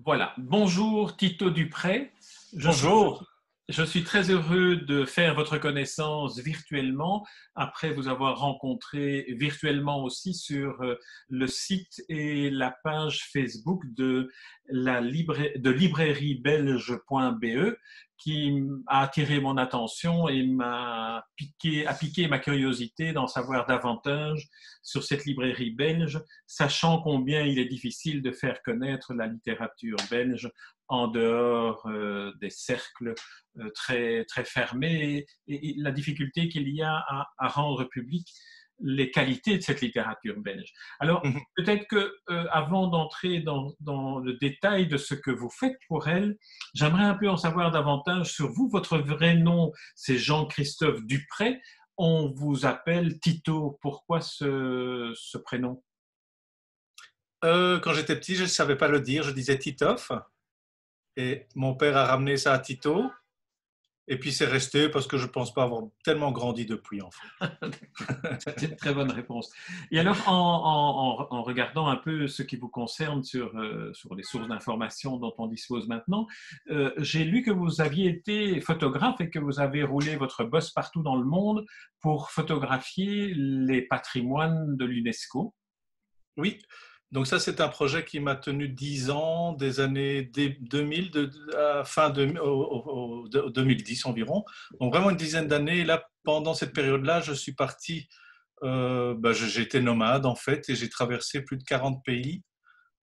Voilà. Bonjour Tito Dupré. Je suis, Bonjour. je suis très heureux de faire votre connaissance virtuellement, après vous avoir rencontré virtuellement aussi sur le site et la page Facebook de de librairiebelge.be qui a attiré mon attention et a piqué ma curiosité d'en savoir davantage sur cette librairie belge, sachant combien il est difficile de faire connaître la littérature belge en dehors des cercles très, très fermés et la difficulté qu'il y a à rendre public les qualités de cette littérature belge. Alors, peut-être que avant d'entrer dans le détail de ce que vous faites pour elle, j'aimerais un peu en savoir davantage sur vous. Votre vrai nom, c'est Jean-Christophe Dupré. On vous appelle Tito. Pourquoi ce prénom? Quand j'étais petit, je ne savais pas le dire, je disais Titoff. Et mon père a ramené ça à Tito. Et puis c'est resté parce que je ne pense pas avoir tellement grandi depuis, en fait. C'est une très bonne réponse. Et alors, en regardant un peu ce qui vous concerne sur les sources d'informations dont on dispose maintenant, j'ai lu que vous aviez été photographe et que vous avez roulé votre bosse partout dans le monde pour photographier les patrimoines de l'UNESCO. Oui, donc ça c'est un projet qui m'a tenu 10 ans, des années 2000, à fin 2010 environ. Donc vraiment une dizaine d'années. Et là, pendant cette période-là, je suis parti, j'ai été nomade en fait, et j'ai traversé plus de 40 pays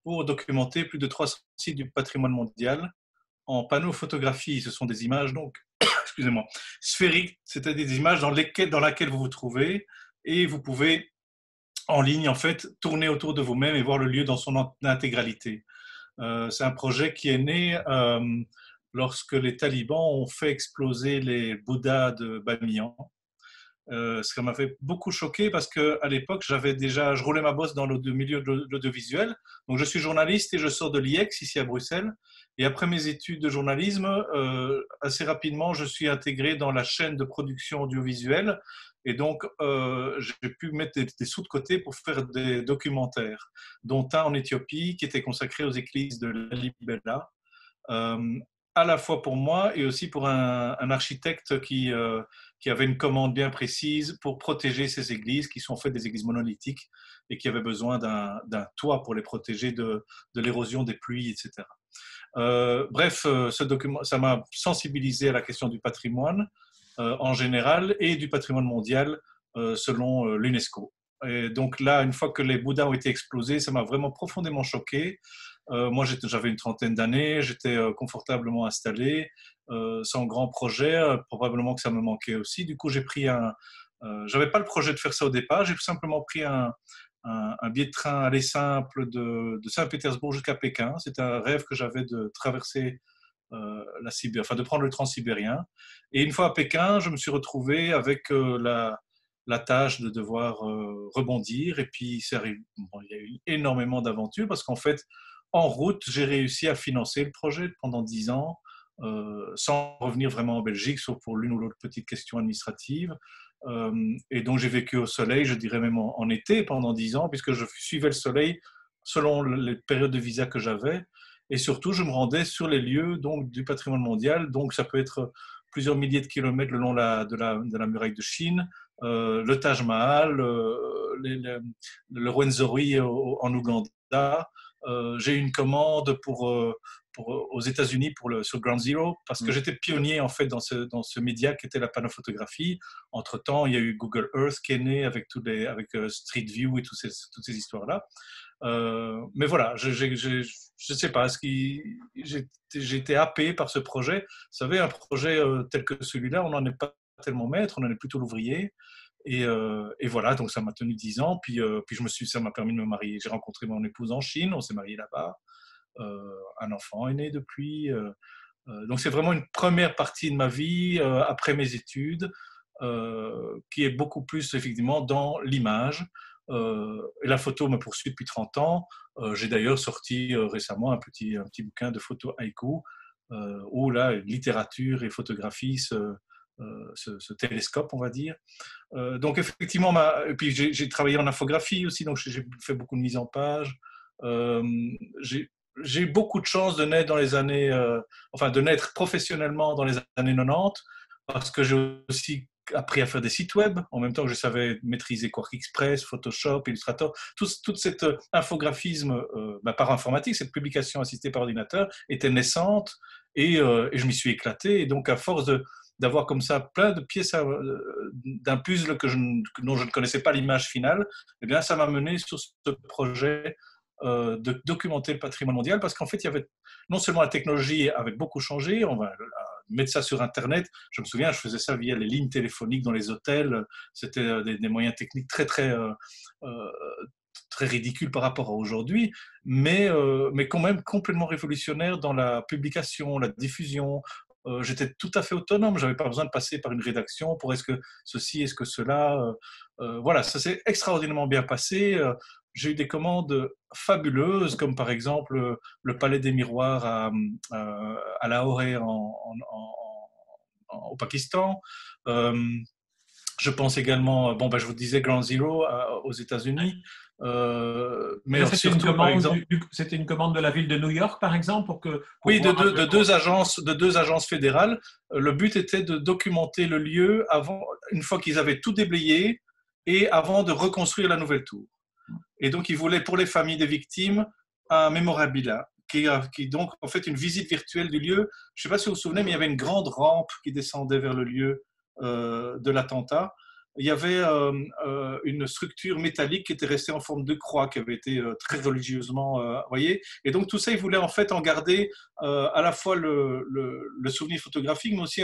pour documenter plus de 300 sites du patrimoine mondial en panneaux photographie. Ce sont des images donc, excusez-moi, sphériques, c'est-à-dire des images dans laquelle vous vous trouvez, et vous pouvez en ligne en fait tourner autour de vous-même et voir le lieu dans son intégralité. C'est un projet qui est né lorsque les talibans ont fait exploser les Bouddhas de Bamiyan. Ça m'avait beaucoup choqué parce qu'à l'époque, je roulais ma bosse dans le milieu de l'audiovisuel. Donc, je suis journaliste et je sors de l'IEX ici à Bruxelles. Et après mes études de journalisme, assez rapidement, je suis intégré dans la chaîne de production audiovisuelle. Et donc, j'ai pu mettre des sous de côté pour faire des documentaires, dont un en Éthiopie qui était consacré aux églises de Lalibela. Euh, à la fois pour moi et aussi pour un architecte qui avait une commande bien précise pour protéger ces églises, qui sont en fait des églises monolithiques et qui avaient besoin d'un toit pour les protéger de l'érosion des pluies, etc. Bref, ce document, ça m'a sensibilisé à la question du patrimoine en général et du patrimoine mondial selon l'UNESCO. Et donc là, une fois que les Bouddhas ont été explosés, ça m'a vraiment profondément choqué. Moi, j'avais une trentaine d'années, j'étais confortablement installé, sans grand projet. Probablement que ça me manquait aussi. Du coup, j'avais pas le projet de faire ça au départ. J'ai simplement pris un billet de train aller simple de Saint-Pétersbourg jusqu'à Pékin. C'était un rêve que j'avais de traverser la Sibérie, enfin de prendre le transsibérien. Et une fois à Pékin, je me suis retrouvé avec la tâche de devoir rebondir. Et puis, bon, il y a eu énormément d'aventures parce qu'en fait, en route, j'ai réussi à financer le projet pendant 10 ans, sans revenir vraiment en Belgique, sauf pour l'une ou l'autre petite question administrative. Et donc, j'ai vécu au soleil, je dirais même en été pendant 10 ans, puisque je suivais le soleil selon les périodes de visa que j'avais. Et surtout, je me rendais sur les lieux donc, du patrimoine mondial. Donc, ça peut être plusieurs milliers de kilomètres le long de la muraille de Chine, le Taj Mahal, le Rwenzori en Ouganda. J'ai eu une commande aux États-Unis sur Ground Zero parce que j'étais pionnier en fait dans ce média qui était la panophotographie. Entre-temps, il y a eu Google Earth qui est né avec Street View et toutes ces histoires-là. Mais voilà, je sais pas, j'ai été happé par ce projet. Vous savez, un projet tel que celui-là, on n'en est pas tellement maître, on en est plutôt l'ouvrier. Et voilà, donc ça m'a tenu 10 ans. Puis ça m'a permis de me marier. J'ai rencontré mon épouse en Chine, on s'est mariés là-bas. Un enfant est né depuis. Donc c'est vraiment une première partie de ma vie après mes études, qui est beaucoup plus effectivement dans l'image. Et la photo me poursuit depuis 30 ans. J'ai d'ailleurs sorti récemment un petit bouquin de photos haïku, où là, littérature et photographie se télescopent, on va dire. Donc effectivement, et puis j'ai travaillé en infographie aussi, donc j'ai fait beaucoup de mise en page. j'ai eu beaucoup de chance de naître dans les années, enfin de naître professionnellement dans les années 90, parce que j'ai aussi appris à faire des sites web, en même temps que je savais maîtriser Quark Express, Photoshop, Illustrator, tout cet infographisme par informatique, cette publication assistée par ordinateur était naissante et je m'y suis éclaté. Et donc, à force d'avoir comme ça plein de pièces d'un puzzle dont je ne connaissais pas l'image finale, eh bien, ça m'a mené sur ce projet de documenter le patrimoine mondial, parce qu'en fait, il y avait non seulement la technologie avait beaucoup changé, on va mettre ça sur Internet. Je me souviens, je faisais ça via les lignes téléphoniques dans les hôtels. C'était des moyens techniques très ridicules par rapport à aujourd'hui, mais quand même complètement révolutionnaires dans la publication, la diffusion. J'étais tout à fait autonome, je n'avais pas besoin de passer par une rédaction pour est-ce que ceci, est-ce que cela. Voilà, ça s'est extraordinairement bien passé. J'ai eu des commandes fabuleuses, comme par exemple le Palais des Miroirs à Lahore au Pakistan. Je pense également, je vous disais Ground Zero aux États-Unis. Mais surtout, par exemple, c'était une commande de la ville de New York, par exemple, oui, de deux agences fédérales. Le but était de documenter le lieu une fois qu'ils avaient tout déblayé et avant de reconstruire la nouvelle tour. Et donc, ils voulaient pour les familles des victimes un mémorabilia, qui donc en fait une visite virtuelle du lieu. Je ne sais pas si vous vous souvenez, mais il y avait une grande rampe qui descendait vers le lieu de l'attentat. Il y avait une structure métallique qui était restée en forme de croix, qui avait été très religieusement voyez. Et donc tout ça, ils voulaient en fait en garder à la fois le souvenir photographique, mais aussi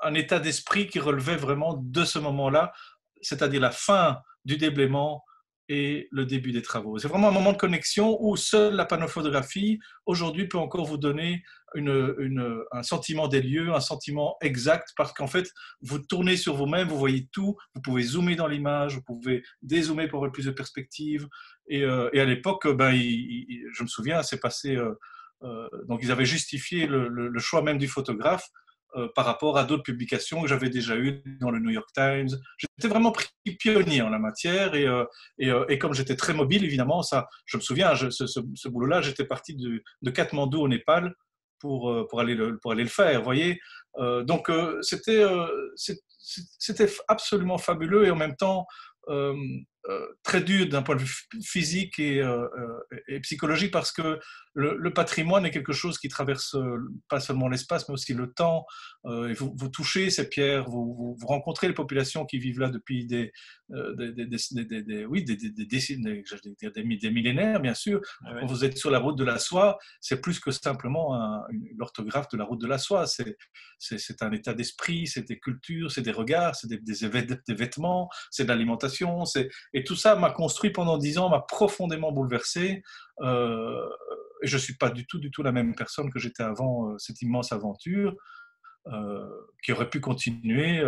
un état d'esprit qui relevait vraiment de ce moment-là, c'est-à-dire la fin du déblaiement et le début des travaux. C'est vraiment un moment de connexion où seule la panophotographie, aujourd'hui, peut encore vous donner un sentiment des lieux, un sentiment exact, parce qu'en fait, vous tournez sur vous-même, vous voyez tout, vous pouvez zoomer dans l'image, vous pouvez dézoomer pour avoir plus de perspectives. Et à l'époque, je me souviens, c'est passé... donc, ils avaient justifié le choix même du photographe par rapport à d'autres publications que j'avais déjà eues dans le New York Times. J'étais vraiment pionnier en la matière et comme j'étais très mobile, évidemment, je me souviens, ce boulot-là, j'étais parti de Katmandou au Népal pour aller le faire, vous voyez. Donc, c'était absolument fabuleux et en même temps très dur d'un point de vue physique et psychologique, parce que le patrimoine est quelque chose qui traverse pas seulement l'espace mais aussi le temps. Vous touchez ces pierres, vous rencontrez les populations qui vivent là depuis des millénaires, bien sûr. Ouais. Quand vous êtes sur la route de la soie, c'est plus que simplement l'orthographe de la route de la soie. C'est un état d'esprit, c'est des cultures, c'est des regards, c'est des vêtements, c'est de l'alimentation. Et tout ça m'a construit pendant 10 ans, m'a profondément bouleversé. Et je ne suis pas du tout la même personne que j'étais avant cette immense aventure, qui aurait pu continuer.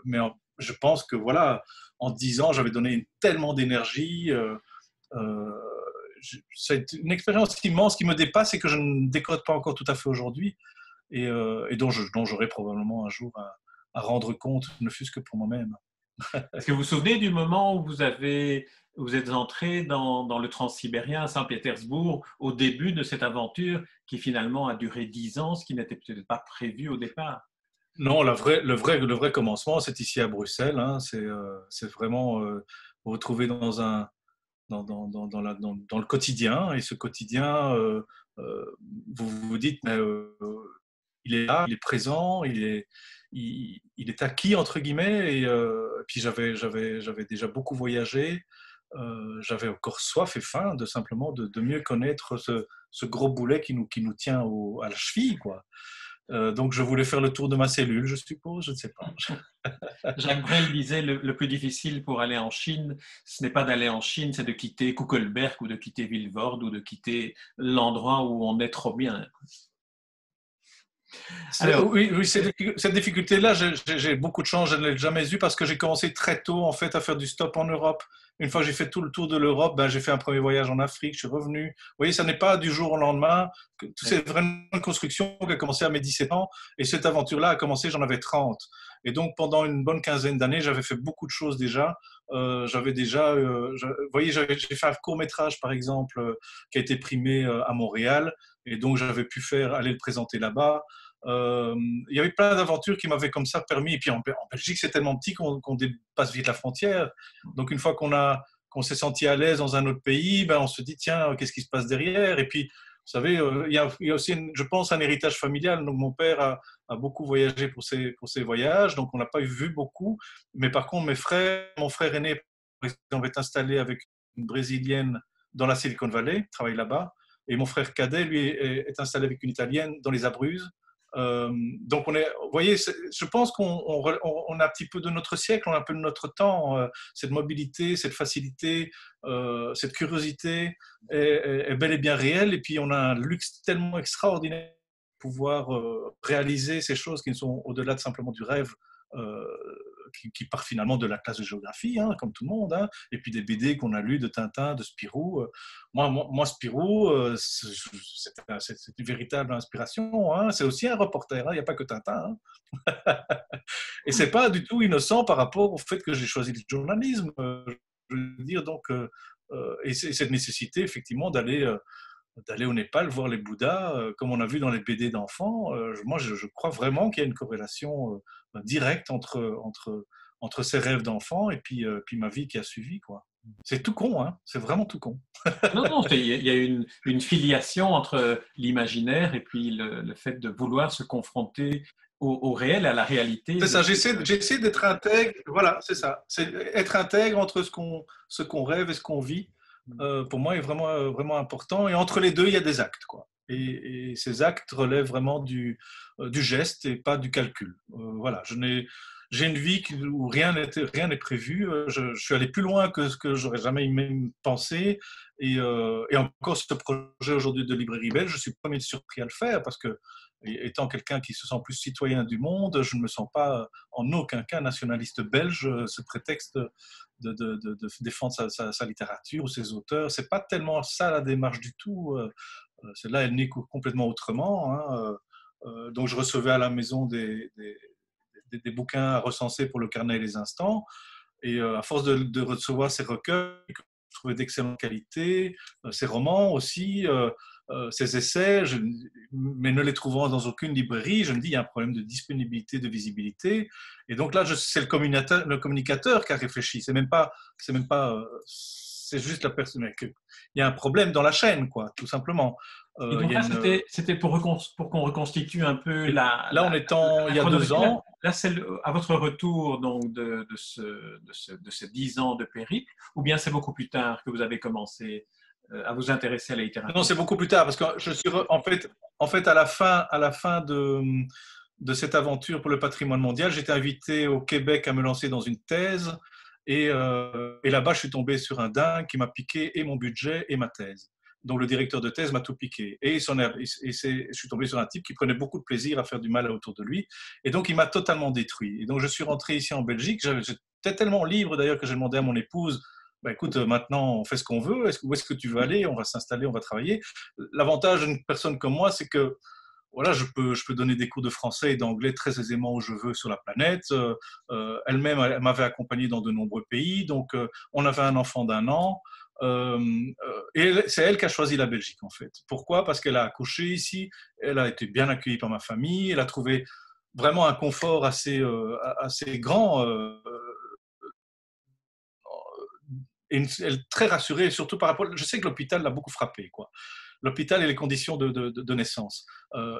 Mais je pense que voilà, en 10 ans, j'avais donné tellement d'énergie. C'est une expérience immense qui me dépasse et que je ne décode pas encore tout à fait aujourd'hui, et dont j'aurai probablement un jour à rendre compte, ne fût-ce que pour moi-même. Est-ce que vous vous souvenez du moment où vous êtes entré dans le transsibérien à Saint-Pétersbourg au début de cette aventure qui finalement a duré 10 ans, ce qui n'était peut-être pas prévu au départ? Non, le vrai commencement, c'est ici à Bruxelles. Hein. C'est vraiment vous retrouver dans le quotidien, et ce quotidien, vous vous dites, mais il est là, il est présent, il est acquis entre guillemets. Et puis j'avais déjà beaucoup voyagé, j'avais encore soif et faim simplement de mieux connaître ce gros boulet qui nous tient à la cheville, quoi. Donc je voulais faire le tour de ma cellule, je suppose, je ne sais pas. Jacques Brel disait le plus difficile pour aller en Chine, ce n'est pas d'aller en Chine, c'est de quitter Kuckelberg ou de quitter Vilvoorde ou de quitter l'endroit où on est trop bien. Alors, oui, cette difficulté-là, j'ai beaucoup de chance, je ne l'ai jamais eue parce que j'ai commencé très tôt en fait à faire du stop en Europe. Une fois que j'ai fait tout le tour de l'Europe, ben, j'ai fait un premier voyage en Afrique, je suis revenu. Vous voyez, ça n'est pas du jour au lendemain. C'est vraiment une construction qui a commencé à mes 17 ans. Et cette aventure-là a commencé, j'en avais 30. Et donc, pendant une bonne quinzaine d'années, j'avais fait beaucoup de choses déjà. J'avais déjà, vous voyez, j'ai fait un court-métrage, par exemple, qui a été primé à Montréal. Et donc, j'avais pu aller le présenter là-bas. Il y avait plein d'aventures qui m'avaient comme ça permis. Et puis en Belgique, c'est tellement petit qu'on dépasse vite la frontière. Donc une fois qu'on s'est senti à l'aise dans un autre pays, ben, on se dit tiens, qu'est-ce qui se passe derrière? Et puis, vous savez, il y a aussi, je pense, un héritage familial. Donc mon père a beaucoup voyagé pour ses voyages, donc on n'a pas vu beaucoup. Mais par contre, mon frère aîné, par exemple, est installé avec une Brésilienne dans la Silicon Valley, travaille là-bas. Et mon frère cadet, lui, est installé avec une Italienne dans les Abruzzes. Donc, vous voyez, je pense qu'on a un petit peu de notre siècle, on a un peu de notre temps. Cette mobilité, cette facilité, cette curiosité est bel et bien réelle. Et puis, on a un luxe tellement extraordinaire de pouvoir réaliser ces choses qui sont au-delà de simplement du rêve. Qui part finalement de la classe de géographie, hein, comme tout le monde, hein, et puis des BD qu'on a lus de Tintin, de Spirou. Moi Spirou, c'est une véritable inspiration. Hein, c'est aussi un reporter, hein, il n'y a pas que Tintin. Hein. Et c'est pas du tout innocent par rapport au fait que j'ai choisi le journalisme. Je veux dire, donc, et cette nécessité, effectivement, d'aller au Népal voir les Bouddhas, comme on a vu dans les BD d'enfants. Moi, je crois vraiment qu'il y a une corrélation directe entre ces rêves d'enfant et puis ma vie qui a suivi, quoi. C'est tout con, hein, c'est vraiment tout con. Non, non, il y a une filiation entre l'imaginaire et puis le fait de vouloir se confronter au réel, à la réalité. C'est ça, j'essaie d'être intègre, voilà, c'est ça. C'est être intègre entre ce qu'on rêve et ce qu'on vit. Pour moi, est vraiment, vraiment important. Et entre les deux, il y a des actes, quoi. Et ces actes relèvent vraiment du geste et pas du calcul. Voilà, j'ai une vie où rien n'est prévu. Je suis allé plus loin que ce que j'aurais jamais même pensé. Et encore, ce projet aujourd'hui de librairie belge, je suis pas même surpris à le faire parce que, étant quelqu'un qui se sent plus citoyen du monde, je ne me sens pas en aucun cas nationaliste belge, ce prétexte de défendre sa littérature ou ses auteurs. C'est pas tellement ça la démarche du tout. Celle-là, elle naît complètement autrement. Hein. Donc, je recevais à la maison des bouquins à recenser pour le carnet et les instants. Et à force de recevoir ces recueils que je trouvais d'excellente qualité, ces romans aussi, ces essais, mais ne les trouvant dans aucune librairie, je me dis il y a un problème de disponibilité, de visibilité. Et donc là, c'est le communicateur qui a réfléchi. C'est juste la personne. Il y a un problème dans la chaîne, quoi, tout simplement. Et donc là, c'était pour qu'on reconstitue un peu là, on est il y a 2 ans. Là, c'est à votre retour donc, de ces 10 ans de périple, ou bien c'est beaucoup plus tard que vous avez commencé à vous intéresser à la littérature? Non, c'est beaucoup plus tard, parce que je suis en fait à la fin de cette aventure pour le patrimoine mondial, j'étais invité au Québec à me lancer dans une thèse, et là-bas, je suis tombé sur un dingue qui m'a piqué et mon budget et ma thèse. Donc le directeur de thèse m'a tout piqué. Et je suis tombé sur un type qui prenait beaucoup de plaisir à faire du mal autour de lui. Et donc il m'a totalement détruit. Et donc je suis rentré ici en Belgique. J'étais tellement libre d'ailleurs que j'ai demandé à mon épouse, bah, écoute, maintenant on fait ce qu'on veut. Où est-ce que tu veux aller? On va s'installer, on va travailler. L'avantage d'une personne comme moi, c'est que voilà, je peux donner des cours de français et d'anglais très aisément où je veux sur la planète. Elle-même, elle m'avait accompagné dans de nombreux pays. Donc on avait un enfant d'1 an. Et c'est elle qui a choisi la Belgique en fait. Pourquoi? Parce qu'elle a accouché ici, elle a été bien accueillie par ma famille, elle a trouvé vraiment un confort assez grand et elle est très rassurée, surtout par rapport. Je sais que l'hôpital l'a beaucoup frappé, quoi. L'hôpital et les conditions de naissance.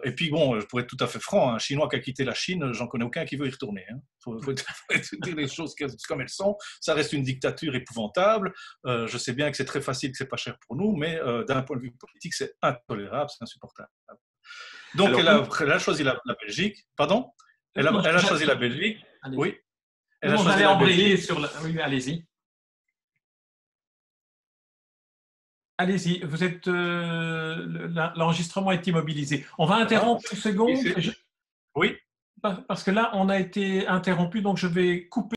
Et puis bon, je pourrais être tout à fait franc, un Chinois qui a quitté la Chine, j'en connais aucun qui veut y retourner. Hein. Faut dire les choses comme elles sont. Ça reste une dictature épouvantable. Je sais bien que c'est très facile, que c'est pas cher pour nous, mais d'un point de vue politique, c'est intolérable, c'est insupportable. Donc alors, elle a choisi la Belgique. Pardon? Elle a choisi la Belgique. Oui. Elle a choisi la Belgique. Oui, allez-y. Allez-y, vous êtes l'enregistrement est immobilisé. On va interrompre une seconde. Oui. Parce que là, on a été interrompu, donc je vais couper.